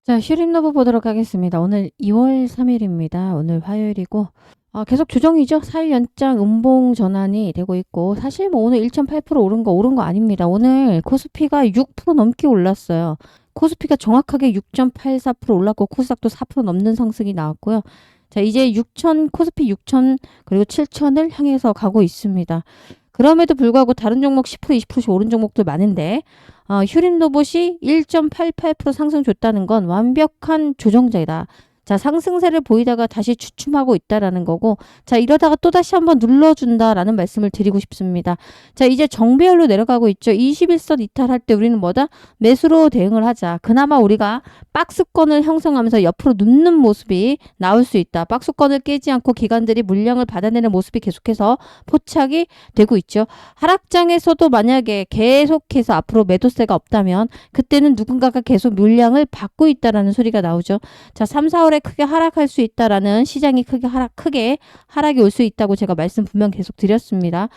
자, 슈림러브 보도록 하겠습니다. 오늘 2월 3일입니다. 오늘 화요일이고 계속 조정이죠. 4일 연장 음봉 전환이 되고 있고, 사실 뭐 오늘 1.8% 오른 거 아닙니다. 오늘 코스피가 6% 넘게 올랐어요. 코스피가 정확하게 6.84% 올랐고, 코스닥도 4% 넘는 상승이 나왔고요. 자, 이제 6천, 코스피 6천 그리고 7천을 향해서 가고 있습니다. 그럼에도 불구하고 다른 종목 10% 20%씩 오른 종목들 많은데, 휴림로봇이 1.88% 상승 줬다는 건 완벽한 조정자이다. 자, 상승세를 보이다가 다시 주춤하고 있다라는 거고, 자, 이러다가 또다시 한번 눌러준다라는 말씀을 드리고 싶습니다. 자, 이제 정배열로 내려가고 있죠. 21선 이탈할 때 우리는 뭐다? 매수로 대응을 하자. 그나마 우리가 박스권을 형성하면서 옆으로 눕는 모습이 나올 수 있다. 박스권을 깨지 않고 기관들이 물량을 받아내는 모습이 계속해서 포착이 되고 있죠. 하락장에서도 만약에 계속해서 앞으로 매도세가 없다면 그때는 누군가가 계속 물량을 받고 있다라는 소리가 나오죠. 자, 3, 4월에 크게 하락할 수 있다라는, 시장이 크게 하락이 올 수 있다고 제가 말씀 분명 계속 드렸습니다.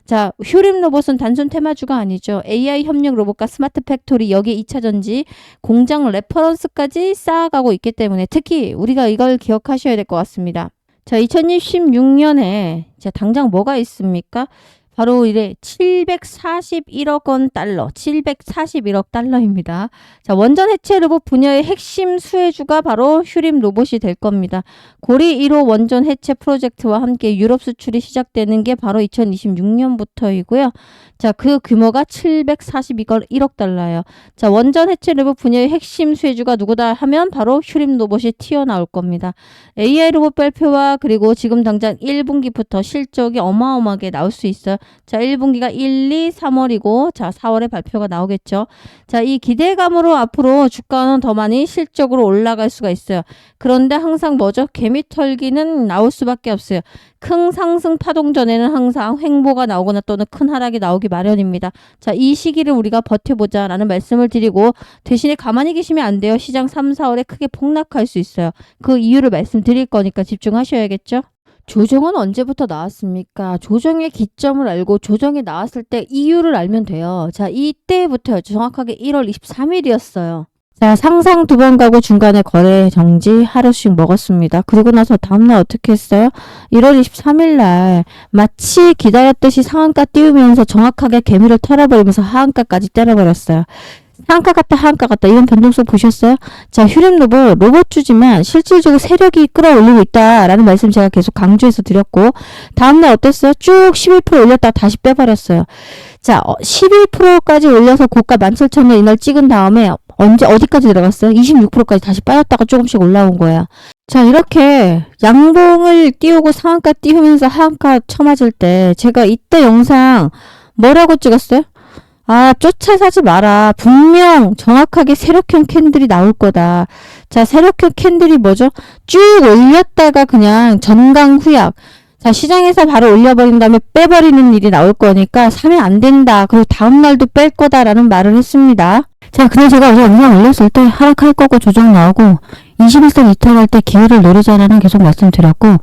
자, 휴림 로봇은 단순 테마주가 아니죠. AI 협력 로봇과 스마트 팩토리, 여기에 2차 전지, 공장 레퍼런스까지 쌓아가고 있기 때문에 특히 우리가 이걸 기억하셔야 될 것 같습니다. 자, 2016년에 자, 당장 뭐가 있습니까? 바로 이래 741억 원 달러, 741억 달러입니다. 자, 원전 해체 로봇 분야의 핵심 수혜주가 바로 휴림 로봇이 될 겁니다. 고리 1호 원전 해체 프로젝트와 함께 유럽 수출이 시작되는 게 바로 2026년부터이고요. 자, 그 규모가 741억 달러예요. 자, 원전 해체 로봇 분야의 핵심 수혜주가 누구다 하면 바로 휴림 로봇이 튀어나올 겁니다. AI 로봇 발표와 그리고 지금 당장 1분기부터 실적이 어마어마하게 나올 수 있어요. 자, 1분기가 1, 2, 3월이고, 자, 4월에 발표가 나오겠죠. 자, 이 기대감으로 앞으로 주가는 더 많이 실적으로 올라갈 수가 있어요. 그런데 항상 뭐죠? 개미털기는 나올 수밖에 없어요. 큰 상승 파동 전에는 항상 횡보가 나오거나 또는 큰 하락이 나오기 마련입니다. 자, 이 시기를 우리가 버텨보자 라는 말씀을 드리고, 대신에 가만히 계시면 안 돼요. 시장 3, 4월에 크게 폭락할 수 있어요. 그 이유를 말씀드릴 거니까 집중하셔야겠죠. 조정은 언제부터 나왔습니까? 조정의 기점을 알고 조정이 나왔을 때 이유를 알면 돼요. 자, 이때부터요. 정확하게 1월 23일이었어요. 자, 상상 2번 가고 중간에 거래 정지 하루씩 먹었습니다. 그리고 나서 다음날 어떻게 했어요? 1월 23일 날 마치 기다렸듯이 상한가 띄우면서 정확하게 개미를 털어버리면서 하한가까지 때려버렸어요. 상한가 갔다 하한가 갔다, 이런 변동성 보셨어요? 자, 휴림 로봇주지만 실질적으로 세력이 끌어올리고 있다라는 말씀 제가 계속 강조해서 드렸고, 다음날 어땠어요? 쭉 11% 올렸다가 다시 빼버렸어요. 자, 11%까지 올려서 고가 17,000원 이날 찍은 다음에 어디까지 들어갔어요? 26%까지 다시 빠졌다가 조금씩 올라온 거예요. 자, 이렇게 양봉을 띄우고 상한가 띄우면서 하한가 쳐맞을 때 제가 이때 영상 뭐라고 찍었어요? 쫓아 사지 마라. 분명 정확하게 세력형 캔들이 나올 거다. 자, 세력형 캔들이 뭐죠? 쭉 올렸다가 그냥 전강후약. 자, 시장에서 바로 올려버린 다음에 빼버리는 일이 나올 거니까 사면 안 된다. 그리고 다음날도 뺄 거다라는 말을 했습니다. 자, 근데 제가 어제 영상 올렸을 때 하락할 거고 조정 나오고 21선 이탈할 때 기회를 노리자라는 계속 말씀드렸고,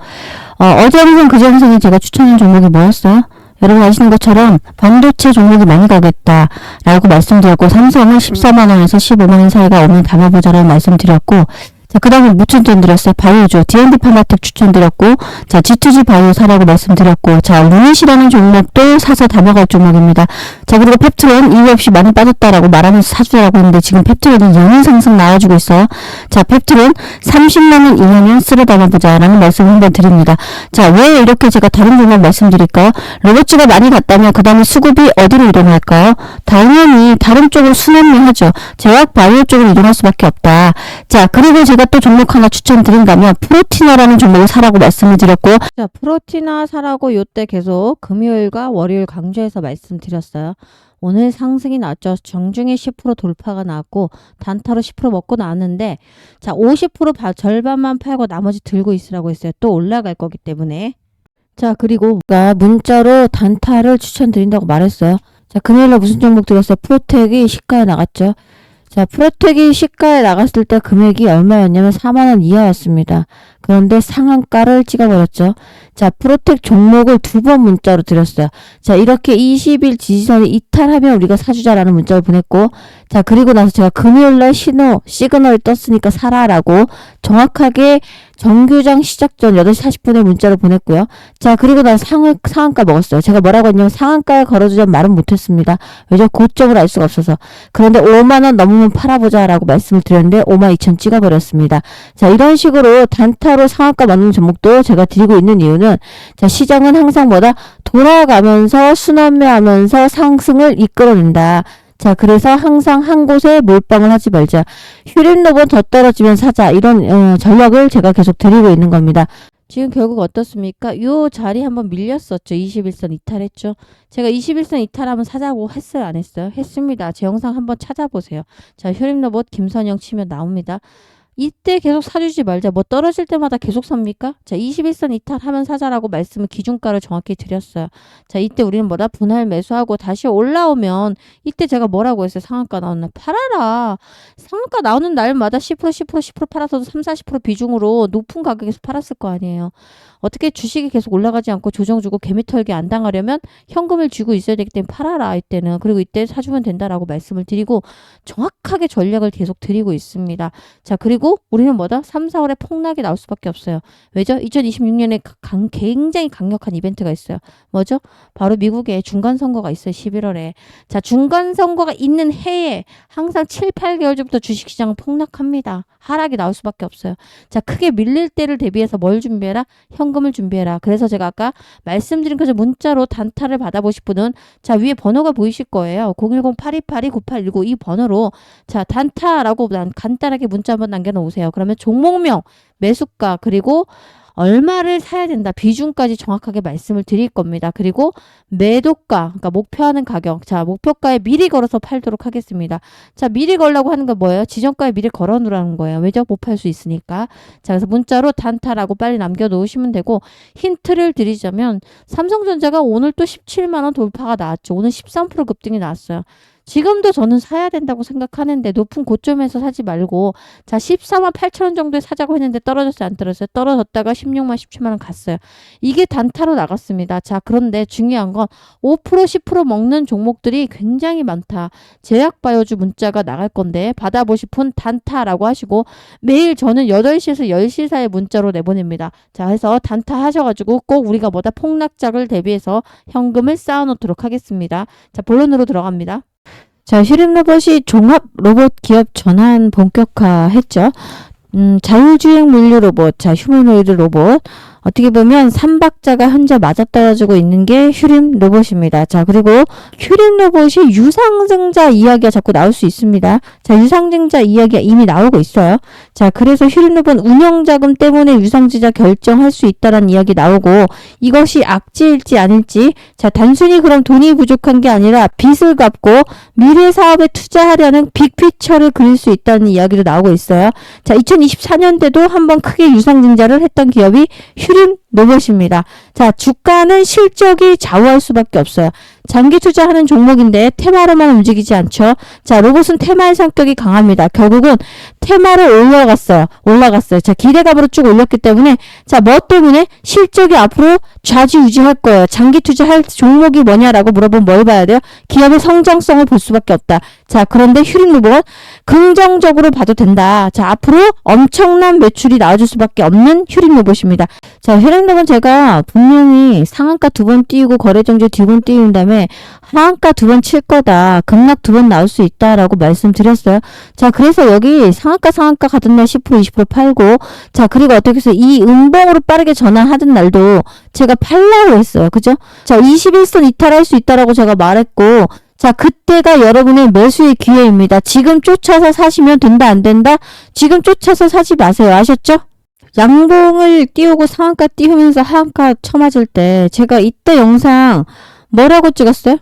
어제 영상 그제 영상에 제가 추천한 종목이 뭐였어요? 여러분 아시는 것처럼 반도체 종목이 많이 가겠다라고 말씀드렸고, 삼성은 14만원에서 15만원 사이가 오면 담아보자라는 말씀드렸고, 자, 그 다음에 뭐 추천드렸어요? 바이오죠. D&D 파마텍 추천드렸고, 자, G2G 바이오 사라고 말씀드렸고, 자, 루닛이라는 종목도 사서 담아갈 종목입니다. 자, 그리고 펩트론 이유 없이 많이 빠졌다라고 말하면서 사주라고 했는데 지금 펩트론은 연일 상승 나와주고 있어요. 자, 펩트론 30만원 이하면 쓸어 담아보자라는 말씀을 한번 드립니다. 자, 왜 이렇게 제가 다른 종목 말씀드릴까요? 로봇주가 많이 갔다면 그 다음에 수급이 어디로 이동할까요? 당연히 다른 쪽으로 순환매하죠. 제약 바이오 쪽으로 이동할 수밖에 없다. 자, 그리고 제가 또 종목 하나 추천드린다면 프로티나라는 종목을 사라고 말씀을 드렸고, 자, 프로티나 사라고 요때 계속 금요일과 월요일 강조해서 말씀드렸어요. 오늘 상승이 났죠. 정중에 10% 돌파가 나왔고 단타로 10% 먹고 나왔는데, 자, 50% 절반만 팔고 나머지 들고 있으라고 했어요. 또 올라갈 거기 때문에. 자, 그리고 문자로 단타를 추천드린다고 말했어요. 자, 금요일날 무슨 종목 드렸어요? 프로텍이 시가에 나갔죠. 자, 프로텍이 시가에 나갔을 때 금액이 얼마였냐면 4만원 이하였습니다. 그런데 상한가를 찍어버렸죠. 자, 프로텍 종목을 2번 문자로 드렸어요. 자, 이렇게 20일 지지선이 이탈하면 우리가 사주자라는 문자를 보냈고, 자, 그리고 나서 제가 금요일날 시그널이 떴으니까 사라라고 정확하게 정규장 시작 전 8시 40분에 문자를 보냈고요. 자, 그리고 나서 상한가 먹었어요. 제가 뭐라고 했냐면 상한가에 걸어주자는 말은 못했습니다. 왜죠? 고점을 알 수가 없어서. 그런데 5만원 넘으면 팔아보자 라고 말씀을 드렸는데 52,000 찍어버렸습니다. 자, 이런 식으로 단타로 상한가 맞는 종목도 제가 드리고 있는 이유는, 자, 시장은 항상 뭐다? 돌아가면서 순환매하면서 상승을 이끌어낸다. 자, 그래서 항상 한 곳에 몰빵을 하지 말자. 휴림로봇 더 떨어지면 사자. 이런 전략을 제가 계속 드리고 있는 겁니다. 지금 결국 어떻습니까? 요 자리 한번 밀렸었죠. 21선 이탈했죠. 제가 21선 이탈하면 사자고 했어요? 안 했어요? 했습니다. 제 영상 한번 찾아보세요. 자, 휴림로봇 김선영 치면 나옵니다. 이때 계속 사주지 말자. 뭐 떨어질 때마다 계속 삽니까? 자, 21선 이탈하면 사자라고 말씀을 기준가를 정확히 드렸어요. 자, 이때 우리는 뭐다? 분할 매수하고 다시 올라오면 이때 제가 뭐라고 했어요? 상한가 나오는 날 팔아라. 상한가 나오는 날마다 10% 10% 팔아서도 30-40% 비중으로 높은 가격에서 팔았을 거 아니에요. 어떻게 주식이 계속 올라가지 않고 조정 주고 개미털기 안 당하려면 현금을 쥐고 있어야 되기 때문에 팔아라 이때는. 그리고 이때 사주면 된다라고 말씀을 드리고 정확하게 전략을 계속 드리고 있습니다. 자, 그리고 우리는 뭐다? 3, 4월에 폭락이 나올 수밖에 없어요. 왜죠? 2026년에 굉장히 강력한 이벤트가 있어요. 뭐죠? 바로 미국에 중간선거가 있어요. 11월에. 자, 중간선거가 있는 해에 항상 7, 8개월 전부터 주식시장은 폭락합니다. 하락이 나올 수밖에 없어요. 자, 크게 밀릴 때를 대비해서 뭘 준비해라? 현금을 준비해라. 그래서 제가 아까 말씀드린 것처럼 문자로 단타를 받아보실 분은, 자, 위에 번호가 보이실 거예요. 010-8282-9819 이 번호로, 자, 단타라고 간단하게 문자 한번 남겨놓으세요. 그러면 종목명, 매수가, 그리고 얼마를 사야 된다. 비중까지 정확하게 말씀을 드릴 겁니다. 그리고 매도가, 그러니까 목표하는 가격. 자, 목표가에 미리 걸어서 팔도록 하겠습니다. 자, 미리 걸라고 하는 건 뭐예요? 지정가에 미리 걸어 놓으라는 거예요. 왜죠? 못 팔 수 있으니까. 자, 그래서 문자로 단타라고 빨리 남겨 놓으시면 되고, 힌트를 드리자면 삼성전자가 오늘 또 17만원 돌파가 나왔죠. 오늘 13% 급등이 나왔어요. 지금도 저는 사야 된다고 생각하는데 높은 고점에서 사지 말고, 자, 14만 8천원 정도에 사자고 했는데 떨어졌어요? 안 떨어졌어요? 떨어졌다가 16만 17만원 갔어요. 이게 단타로 나갔습니다. 자, 그런데 중요한 건 5% 10% 먹는 종목들이 굉장히 많다. 제약바이오주 문자가 나갈 건데 받아보실 분 단타라고 하시고, 매일 저는 8시에서 10시 사이에 문자로 내보냅니다. 자, 해서 단타 하셔가지고 꼭 우리가 뭐다? 폭락작을 대비해서 현금을 쌓아놓도록 하겠습니다. 자, 본론으로 들어갑니다. 자, 휴림로봇이 종합 로봇 기업 전환 본격화했죠. 자율주행 물류 로봇, 자, 휴머노이드 로봇. 어떻게 보면 3박자가 현재 맞아떨어지고 있는 게 휴림 로봇입니다. 자, 그리고 휴림 로봇이 유상증자 이야기가 자꾸 나올 수 있습니다. 자, 유상증자 이야기가 이미 나오고 있어요. 자, 그래서 휴림 로봇 운영자금 때문에 유상증자 결정할 수 있다라는 이야기 나오고, 이것이 악재일지 아닐지, 자, 단순히 그럼 돈이 부족한 게 아니라 빚을 갚고 미래 사업에 투자하려는 빅피처를 그릴 수 있다는 이야기도 나오고 있어요. 자, 2024년대도 한번 크게 유상증자를 했던 기업이 휴림 로봇입니다. 자, 주가는 실적이 좌우할 수밖에 없어요. 장기 투자하는 종목인데 테마로만 움직이지 않죠. 자, 로봇은 테마의 성격이 강합니다. 결국은 테마를 올라갔어요. 자, 기대감으로 쭉 올렸기 때문에, 자, 뭐 때문에? 실적이 앞으로 좌지우지할 거예요. 장기 투자할 종목이 뭐냐라고 물어보면 뭘 봐야 돼요? 기업의 성장성을 볼 수밖에 없다. 자, 그런데 휴림 로봇 긍정적으로 봐도 된다. 자, 앞으로 엄청난 매출이 나와줄 수밖에 없는 휴림 로봇입니다. 자, 휴림 로봇은 제가 분명히 상한가 2번 띄우고 거래정지 2번 띄운 다음에 하한가 2번 칠 거다. 급락 2번 나올 수 있다라고 말씀드렸어요. 자, 그래서 여기 상한가 가던 날 10% 20% 팔고, 자, 그리고 어떻게 해서 이 음봉으로 빠르게 전환하던 날도 제가 팔라고 했어요. 그죠? 자, 21선 이탈할 수 있다라고 제가 말했고, 자, 그때가 여러분의 매수의 기회입니다. 지금 쫓아서 사시면 된다, 안 된다? 지금 쫓아서 사지 마세요. 아셨죠? 양봉을 띄우고 상한가 띄우면서 하한가 쳐맞을 때 제가 이때 영상 뭐라고 찍었어요?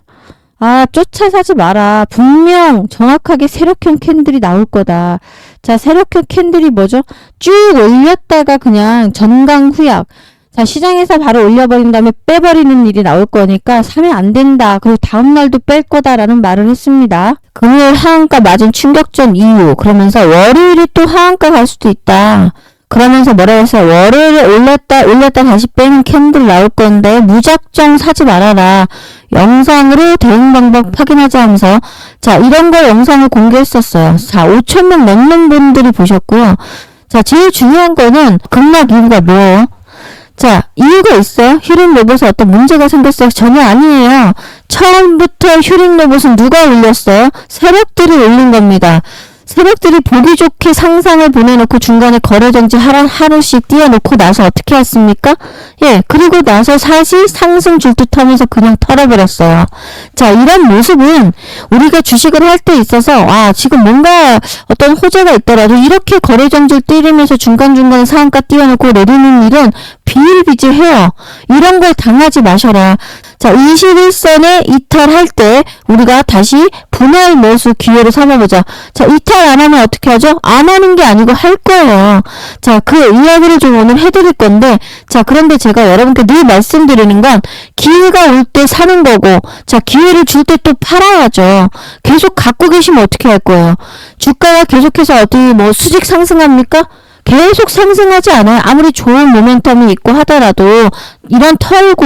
아, 쫓아 사지 마라. 분명 정확하게 세력형 캔들이 나올 거다. 자, 세력형 캔들이 뭐죠? 쭉 올렸다가 그냥 전강후약. 자, 시장에서 바로 올려버린 다음에 빼버리는 일이 나올 거니까 사면 안 된다. 그리고 다음날도 뺄 거다라는 말을 했습니다. 금요일 하한가 맞은 충격전 이후 그러면서 월요일에 또 하한가 갈 수도 있다. 그러면서 뭐라고 했어요? 월요일에 올렸다 다시 빼는 캔들 나올 건데 무작정 사지 말아라. 영상으로 대응 방법 확인하자 하면서 자, 이런 거 영상을 공개했었어요. 자, 5,000명 넘는 분들이 보셨고요. 자, 제일 중요한 거는 급락 이유가 뭐예요? 자, 이유가 있어요? 휴림 로봇에 어떤 문제가 생겼어요? 전혀 아니에요. 처음부터 휴림 로봇은 누가 올렸어요? 세력들이 올린 겁니다. 세력들이 보기 좋게 상상을 보내놓고 중간에 거래정지 하루씩 띄워놓고 나서 어떻게 했습니까? 예, 그리고 나서 사실 상승 줄 듯 하면서 그냥 털어버렸어요. 자, 이런 모습은 우리가 주식을 할 때 있어서 지금 뭔가 어떤 호재가 있더라도 이렇게 거래정지를 때리면서 중간중간에 상한가 띄워놓고 내리는 일은 비일비재해요. 이런 걸 당하지 마셔라. 자, 21선에 이탈할 때 우리가 다시 분할 매수 기회를 삼아보자. 자, 이탈 안 하면 어떻게 하죠? 안 하는 게 아니고 할 거예요. 자, 그 이야기를 좀 오늘 해드릴 건데, 자, 그런데 제가 여러분께 늘 말씀드리는 건 기회가 올 때 사는 거고, 자, 기회를 줄 때 또 팔아야죠. 계속 갖고 계시면 어떻게 할 거예요? 주가가 계속해서 어디 수직 상승합니까? 계속 상승하지 않아요. 아무리 좋은 모멘텀이 있고 하더라도 이런 털고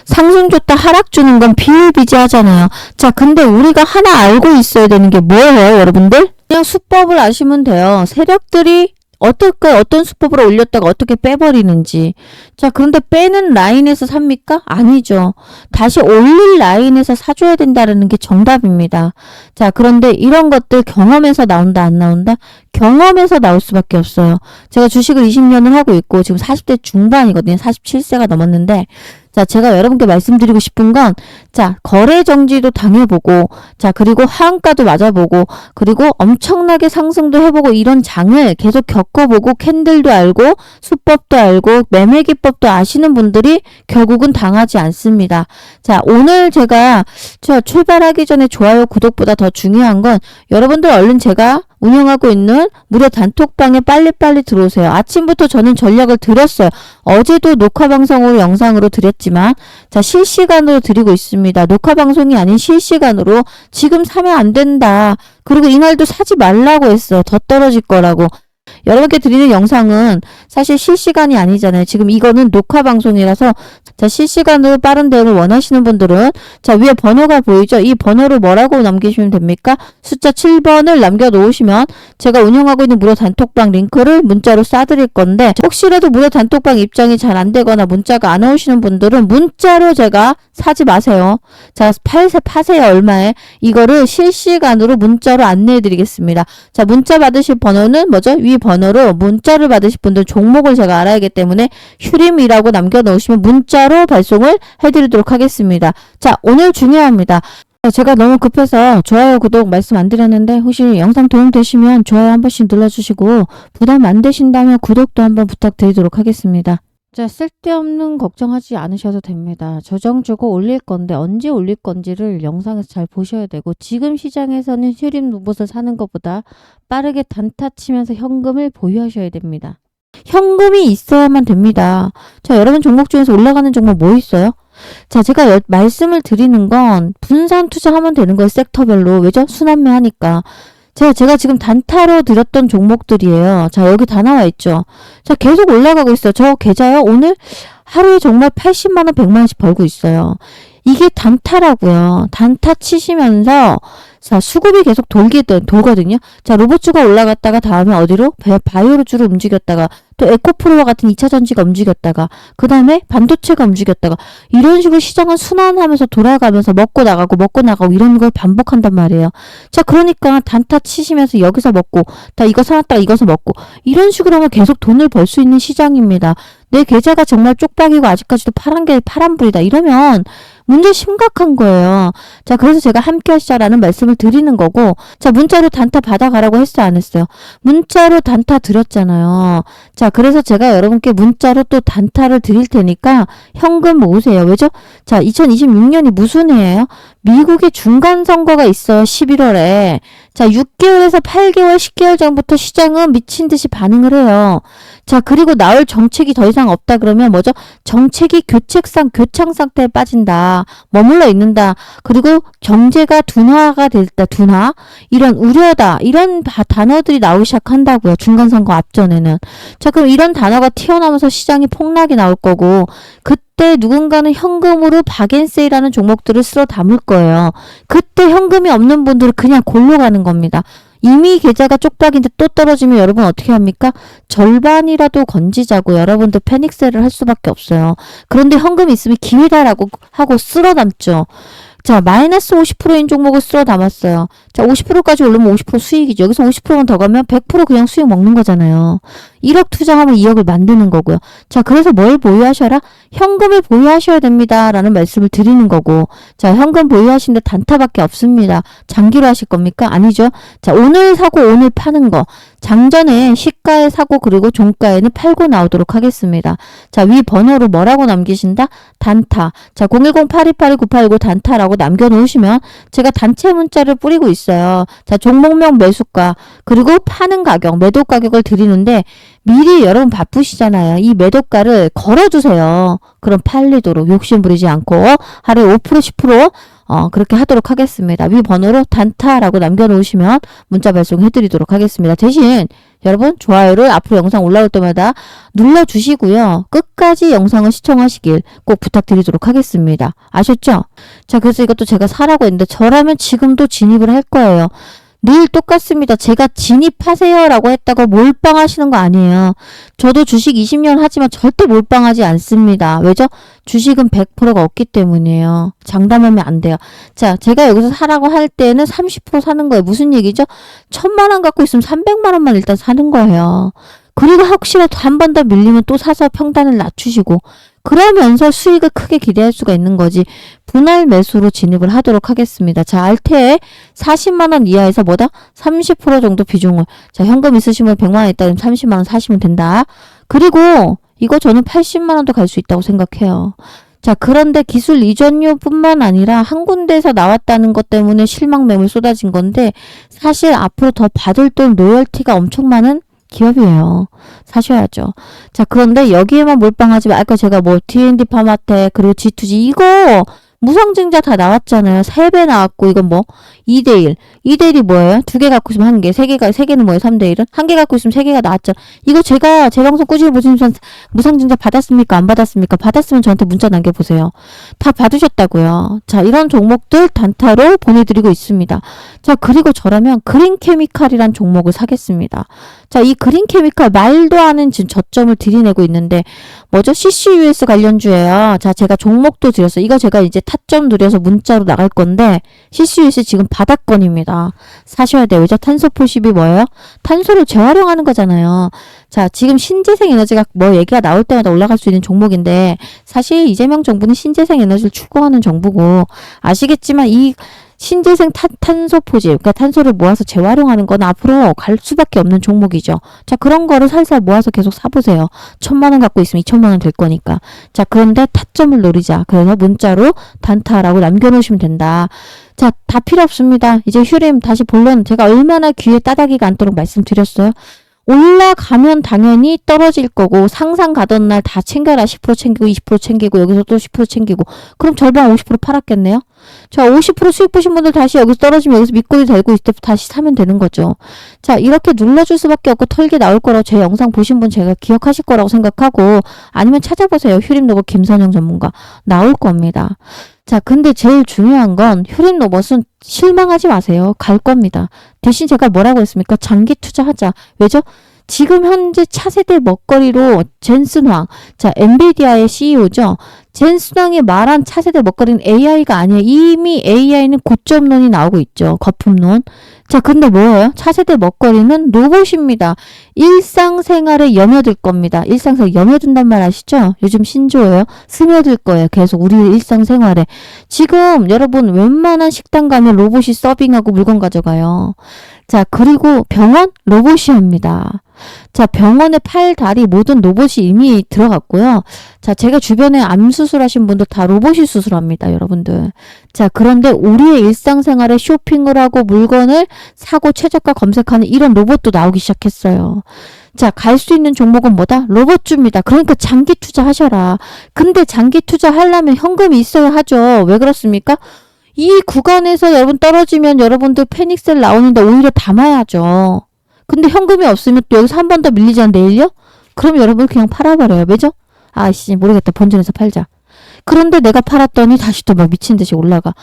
상승 줬다 하락 주는 건 비일비재하잖아요. 자, 근데 우리가 하나 알고 있어야 되는 게 뭐예요, 여러분들? 그냥 수법을 아시면 돼요. 세력들이 어떤 수법으로 올렸다가 어떻게 빼버리는지. 자, 그런데 빼는 라인에서 삽니까? 아니죠. 다시 올릴 라인에서 사줘야 된다는 게 정답입니다. 자, 그런데 이런 것들 경험에서 나온다, 안 나온다? 경험에서 나올 수밖에 없어요. 제가 주식을 20년을 하고 있고 지금 40대 중반이거든요. 47세가 넘었는데 자, 제가 여러분께 말씀드리고 싶은 건, 자, 거래 정지도 당해보고, 자, 그리고 하한가도 맞아보고, 그리고 엄청나게 상승도 해보고, 이런 장을 계속 겪어보고, 캔들도 알고, 수법도 알고, 매매 기법도 아시는 분들이 결국은 당하지 않습니다. 자, 오늘 제가 출발하기 전에 좋아요, 구독보다 더 중요한 건, 여러분들 얼른 제가 운영하고 있는 무료 단톡방에 빨리빨리 들어오세요. 아침부터 저는 전략을 드렸어요. 어제도 녹화방송으로 영상으로 드렸지만 자, 실시간으로 드리고 있습니다. 녹화방송이 아닌 실시간으로 지금 사면 안 된다. 그리고 이날도 사지 말라고 했어요. 더 떨어질 거라고. 여러분께 드리는 영상은 사실 실시간이 아니잖아요. 지금 이거는 녹화 방송이라서 자, 실시간으로 빠른 대응을 원하시는 분들은 자, 위에 번호가 보이죠? 이 번호를 뭐라고 남기시면 됩니까? 숫자 7번을 남겨놓으시면 제가 운영하고 있는 무료 단톡방 링크를 문자로 쏴드릴 건데 혹시라도 무료 단톡방 입장이 잘 안 되거나 문자가 안 오시는 분들은 문자로 제가 사지 마세요. 자, 파세요. 얼마에? 이거를 실시간으로 문자로 안내해 드리겠습니다. 자, 문자 받으실 번호는 뭐죠? 위 번호로 문자를 받으실 분들 종목을 제가 알아야하기 때문에 휴림이라고 남겨놓으시면 문자로 발송을 해드리도록 하겠습니다. 자, 오늘 중요합니다. 제가 너무 급해서 좋아요, 구독 말씀 안 드렸는데 혹시 영상 도움되시면 좋아요 한 번씩 눌러주시고 부담 안 되신다면 구독도 한번 부탁드리도록 하겠습니다. 자, 쓸데없는 걱정하지 않으셔도 됩니다. 조정 주고 올릴 건데 언제 올릴 건지를 영상에서 잘 보셔야 되고 지금 시장에서는 휴림 로봇을 사는 것보다 빠르게 단타 치면서 현금을 보유하셔야 됩니다. 현금이 있어야만 됩니다. 자, 여러분 종목 중에서 올라가는 종목 뭐 있어요? 자, 제가 말씀을 드리는 건 분산 투자하면 되는 거예요. 섹터별로. 왜죠? 순환매 하니까. 제가 지금 단타로 드렸던 종목들이에요. 자, 여기 다 나와 있죠. 자, 계속 올라가고 있어요. 저 계좌요. 오늘 하루에 정말 80만원, 100만원씩 벌고 있어요. 이게 단타라고요. 단타 치시면서 자, 수급이 계속 돌거든요. 자, 로봇주가 올라갔다가 다음에 어디로? 바이오로주로 움직였다가 또 에코프로와 같은 2차 전지가 움직였다가 그 다음에 반도체가 움직였다가 이런 식으로 시장은 순환하면서 돌아가면서 먹고 나가고 이런 걸 반복한단 말이에요. 자, 그러니까 단타 치시면서 여기서 먹고 다 이거 사놨다가 이거서 먹고 이런 식으로 하면 계속 돈을 벌 수 있는 시장입니다. 내 계좌가 정말 쪽박이고 아직까지도 파란불이다. 이러면 문제 심각한 거예요. 자, 그래서 제가 함께 하시자라는 말씀을 드리는 거고 자, 문자로 단타 받아가라고 했어요, 안 했어요? 문자로 단타 드렸잖아요. 자, 그래서 제가 여러분께 문자로 또 단타를 드릴 테니까 현금 모으세요. 왜죠? 자, 2026년이 무슨 해예요? 미국의 중간선거가 있어요. 11월에. 자, 6개월에서 8개월, 10개월 전부터 시장은 미친 듯이 반응을 해요. 자, 그리고 나올 정책이 더 이상 없다 그러면 뭐죠? 정책이 교창 상태에 빠진다. 머물러 있는다. 그리고 경제가 둔화가 됐다. 둔화. 이런 우려다. 이런 단어들이 나오기 시작한다고요. 중간선거 앞전에는. 자, 그럼 이런 단어가 튀어나오면서 시장이 폭락이 나올 거고 그때 누군가는 현금으로 박앤세이라는 종목들을 쓸어 담을 거예요. 그때 현금이 없는 분들은 그냥 골로 가는 겁니다. 이미 계좌가 쪽박인데 또 떨어지면 여러분 어떻게 합니까? 절반이라도 건지자고 여러분들 패닉셀을 할 수밖에 없어요. 그런데 현금이 있으면 기회다라고 하고 쓸어 담죠. 자, 마이너스 50%인 종목을 쓸어 담았어요. 자, 50%까지 오르면 50% 수익이죠. 여기서 50%만 더 가면 100% 그냥 수익 먹는 거잖아요. 1억 투자하면 2억을 만드는 거고요. 자, 그래서 뭘 보유하셔라? 현금을 보유하셔야 됩니다. 라는 말씀을 드리는 거고. 자, 현금 보유하시는데 단타밖에 없습니다. 장기로 하실 겁니까? 아니죠. 자, 오늘 사고 오늘 파는 거. 장전에 시가에 사고 그리고 종가에는 팔고 나오도록 하겠습니다. 자, 위 번호로 뭐라고 남기신다? 단타. 자, 010-8282-989 단타라고 남겨놓으시면 제가 단체 문자를 뿌리고 있어요. 자, 종목명 매수가 그리고 파는 가격, 매도 가격을 드리는데 미리 여러분 바쁘시잖아요. 이 매도가를 걸어두세요. 그럼 팔리도록 욕심 부리지 않고 하루에 5% 10% 그렇게 하도록 하겠습니다. 위 번호로 단타라고 남겨놓으시면 문자 발송해드리도록 하겠습니다. 대신 여러분 좋아요를 앞으로 영상 올라올 때마다 눌러주시고요. 끝까지 영상을 시청하시길 꼭 부탁드리도록 하겠습니다. 아셨죠? 자, 그래서 이것도 제가 사라고 했는데 저라면 지금도 진입을 할 거예요. 늘 똑같습니다. 제가 진입하세요 라고 했다고 몰빵하시는 거 아니에요. 저도 주식 20년 하지만 절대 몰빵하지 않습니다. 왜죠? 주식은 100%가 없기 때문이에요. 장담하면 안 돼요. 자, 제가 여기서 사라고 할 때는 30% 사는 거예요. 무슨 얘기죠? 1000만 원 갖고 있으면 300만 원만 일단 사는 거예요. 그리고 혹시라도 한 번 더 밀리면 또 사서 평단을 낮추시고 그러면서 수익을 크게 기대할 수가 있는 거지. 분할 매수로 진입을 하도록 하겠습니다. 자, 알테에 40만 원 이하에서 뭐다? 30% 정도 비중을. 자, 현금 있으시면 100만 원 있다면 30만 원 사시면 된다. 그리고 이거 저는 80만 원도 갈 수 있다고 생각해요. 자, 그런데 기술 이전료뿐만 아니라 한 군데에서 나왔다는 것 때문에 실망 매물 쏟아진 건데 사실 앞으로 더 받을 돈 로열티가 엄청 많은 기업이에요. 사셔야죠. 자, 그런데 여기에만 몰빵하지 말고 제가 뭐 D&D 파마텍 그리고 G2G 이거 무상증자 다 나왔잖아요. 3배 나왔고 이건 뭐 2대1. 2대1이 뭐예요? 2개 갖고 있으면 1개. 3개는 뭐예요? 3대1은? 1개 갖고 있으면 3개가 나왔죠. 이거 제가 제 방송 꾸준히 보시면서 무상증자 받았습니까? 안 받았습니까? 받았으면 저한테 문자 남겨보세요. 다 받으셨다고요. 자, 이런 종목들 단타로 보내드리고 있습니다. 자, 그리고 저라면 그린케미칼이란 종목을 사겠습니다. 자, 이 그린케미칼 말도 안 하는 지금 저점을 들이내고 있는데 뭐죠? CCUS 관련주예요. 자, 제가 종목도 드렸어요. 이거 제가 이제 타점 들여서 문자로 나갈 건데 CCUS 지금 바닥권입니다. 사셔야 돼요. 왜죠? 탄소 포십이 뭐예요? 탄소를 재활용하는 거잖아요. 자, 지금 신재생 에너지가 뭐 얘기가 나올 때마다 올라갈 수 있는 종목인데 사실 이재명 정부는 신재생 에너지를 추구하는 정부고 아시겠지만 이 신재생 탄소 포집, 그러니까 탄소를 모아서 재활용하는 건 앞으로 갈 수밖에 없는 종목이죠. 자, 그런 거를 살살 모아서 계속 사보세요. 1000만 원 갖고 있으면 2000만 원 될 거니까. 자, 그런데 타점을 노리자. 그래서 문자로 단타라고 남겨놓으시면 된다. 자, 다 필요 없습니다. 이제 휴림 다시 본론 제가 얼마나 귀에 따닥이가 않도록 말씀드렸어요. 올라가면 당연히 떨어질 거고 상상 가던 날 다 챙겨라. 10% 챙기고 20% 챙기고 여기서 또 10% 챙기고 그럼 절반 50% 팔았겠네요. 자, 50% 수익 보신 분들 다시 여기서 떨어지면 여기서 밑꼬리 달고 있을 때 다시 사면 되는 거죠. 자, 이렇게 눌러줄 수밖에 없고 털기 나올 거라고 제 영상 보신 분 제가 기억하실 거라고 생각하고 아니면 찾아보세요. 휴림로봇 김선영 전문가 나올 겁니다. 자, 근데 제일 중요한 건 휴림로봇은 실망하지 마세요. 갈 겁니다. 대신 제가 뭐라고 했습니까? 장기 투자하자. 왜죠? 지금 현재 차세대 먹거리로 젠슨황, 자, 엔비디아의 CEO죠. 젠슨황이 말한 차세대 먹거리는 AI가 아니에요. 이미 AI는 고점론이 나오고 있죠. 거품론. 자, 근데 뭐예요? 차세대 먹거리는 로봇입니다. 일상생활에 염려들 겁니다. 일상생활에 염려든단 말 아시죠? 요즘 신조어예요. 스며들 거예요. 계속 우리 일상생활에. 지금 여러분 웬만한 식당 가면 로봇이 서빙하고 물건 가져가요. 자, 그리고 병원 로봇이 합니다. 자, 병원에 팔, 다리 모든 로봇이 이미 들어갔고요. 자, 제가 주변에 암 수술하신 분들 다 로봇이 수술합니다, 여러분들. 자, 그런데 우리의 일상생활에 쇼핑을 하고 물건을 사고 최저가 검색하는 이런 로봇도 나오기 시작했어요. 자, 갈 수 있는 종목은 뭐다? 로봇주입니다. 그러니까 장기 투자하셔라. 근데 장기 투자하려면 현금이 있어야 하죠. 왜 그렇습니까? 이 구간에서 여러분 떨어지면 여러분들 패닉셀 나오는데 오히려 담아야죠. 근데 현금이 없으면 또 여기서 한 번 더 밀리지 않 내일요? 그럼 여러분 그냥 팔아버려요. 왜죠? 아씨 모르겠다. 본전에서 팔자. 그런데 내가 팔았더니 다시 또 막 미친 듯이 올라가.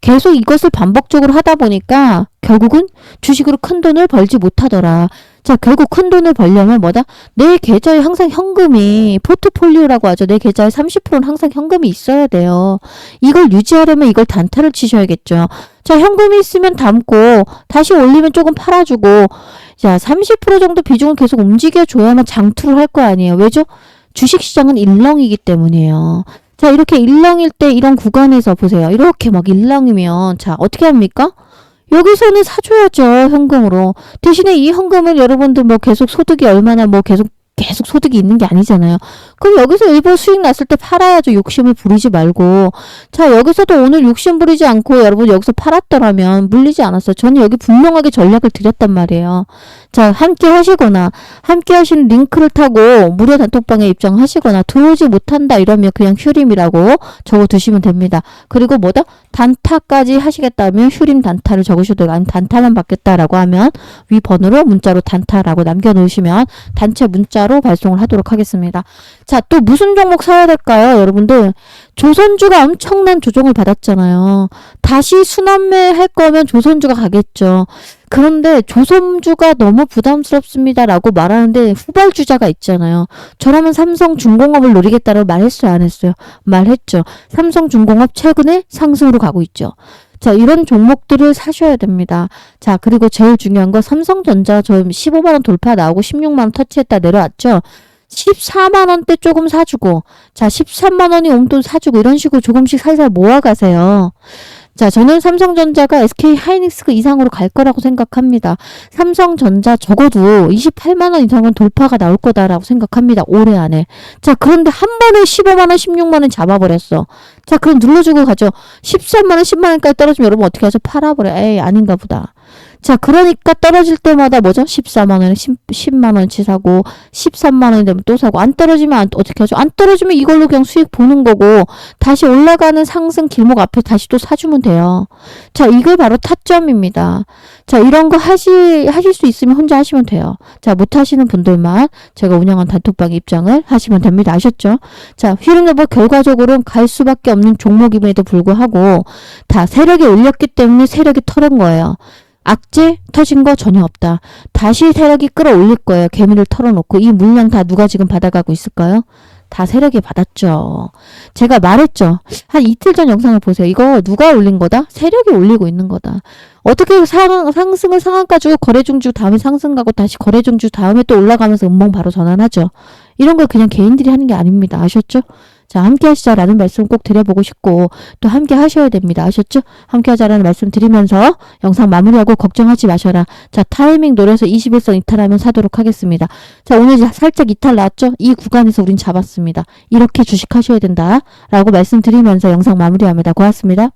계속 이것을 반복적으로 하다 보니까 결국은 주식으로 큰 돈을 벌지 못하더라. 자, 결국 큰 돈을 벌려면 뭐다? 내 계좌에 항상 현금이, 포트폴리오라고 하죠. 내 계좌에 30%는 항상 현금이 있어야 돼요. 이걸 유지하려면 이걸 단타를 치셔야겠죠. 자, 현금이 있으면 담고 다시 올리면 조금 팔아주고, 자, 30% 정도 비중을 계속 움직여줘야만 장투를 할 거 아니에요. 왜죠? 주식시장은 일렁이기 때문이에요. 자, 이렇게 일렁일 때 이런 구간에서 보세요. 이렇게 막 일렁이면 자, 어떻게 합니까? 여기서는 사줘야죠. 현금으로. 대신에 이 현금을 여러분들 뭐 계속 소득이 얼마나 뭐 계속 소득이 있는 게 아니잖아요. 그럼 여기서 일부 수익 났을 때 팔아야죠. 욕심을 부리지 말고. 자, 여기서도 오늘 욕심 부리지 않고 여러분 여기서 팔았더라면 물리지 않았어요. 저는 여기 분명하게 전략을 드렸단 말이에요. 자, 함께 하시거나 함께 하시는 링크를 타고 무료 단톡방에 입장하시거나 들어오지 못한다 이러면 그냥 휴림이라고 적어두시면 됩니다. 그리고 뭐다? 단타까지 하시겠다면 휴림 단타를 적으셔도 되고 아니 단타만 받겠다라고 하면 위 번호로 문자로 단타라고 남겨놓으시면 단체 문자로 발송을 하도록 하겠습니다. 자, 또 무슨 종목 사야 될까요? 여러분들 조선주가 엄청난 조정을 받았잖아요. 다시 순환매 할 거면 조선주가 가겠죠. 그런데 조선주가 너무 부담스럽습니다 라고 말하는데 후발주자가 있잖아요. 저라면 삼성중공업을 노리겠다고 말했어요? 안 했어요? 말했죠. 삼성중공업 최근에 상승으로 가고 있죠. 자, 이런 종목들을 사셔야 됩니다. 자, 그리고 제일 중요한 거 삼성전자 저 15만원 돌파 나오고 16만원 터치했다 내려왔죠. 14만원대 조금 사주고 자 13만원이 옹돈 사주고 이런 식으로 조금씩 살살 모아가세요. 자, 저는 삼성전자가 SK하이닉스 이상으로 갈 거라고 생각합니다. 삼성전자 적어도 28만원 이상은 돌파가 나올 거다라고 생각합니다. 올해 안에. 자, 그런데 한 번에 15만원, 16만원 잡아버렸어. 자, 그럼 눌러주고 가죠. 13만원, 10만원까지 떨어지면 여러분 어떻게 하죠? 팔아버려. 에이, 아닌가 보다. 자, 그러니까 떨어질 때마다 뭐죠? 14만원에 10만원치 사고 13만원이 되면 또 사고 안 떨어지면 어떻게 하죠? 안 떨어지면 이걸로 그냥 수익 보는 거고 다시 올라가는 상승 길목 앞에 다시 또 사주면 돼요. 자, 이게 바로 타점입니다. 자, 이런 거 하실 수 있으면 혼자 하시면 돼요. 자, 못 하시는 분들만 제가 운영한 단톡방 입장을 하시면 됩니다. 아셨죠? 자, 휘름노버 결과적으로는 갈 수밖에 없는 종목임에도 불구하고 다 세력이 올렸기 때문에 세력이 털은 거예요. 악재 터진 거 전혀 없다. 다시 세력이 끌어올릴 거예요. 개미를 털어놓고 이 물량 다 누가 지금 받아가고 있을까요? 다 세력이 받았죠. 제가 말했죠. 한 이틀 전 영상을 보세요. 이거 누가 올린 거다? 세력이 올리고 있는 거다. 어떻게 상승을 상한가 주고 거래중주 다음에 상승 가고 다시 거래중주 다음에 또 올라가면서 음봉 바로 전환하죠. 이런 걸 그냥 개인들이 하는 게 아닙니다. 아셨죠? 자, 함께 하시자라는 말씀 꼭 드려보고 싶고 또 함께 하셔야 됩니다. 아셨죠? 함께 하자라는 말씀 드리면서 영상 마무리하고 걱정하지 마셔라. 자, 타이밍 노려서 21선 이탈하면 사도록 하겠습니다. 자, 오늘 살짝 이탈 나왔죠? 이 구간에서 우린 잡았습니다. 이렇게 주식하셔야 된다라고 말씀드리면서 영상 마무리합니다. 고맙습니다.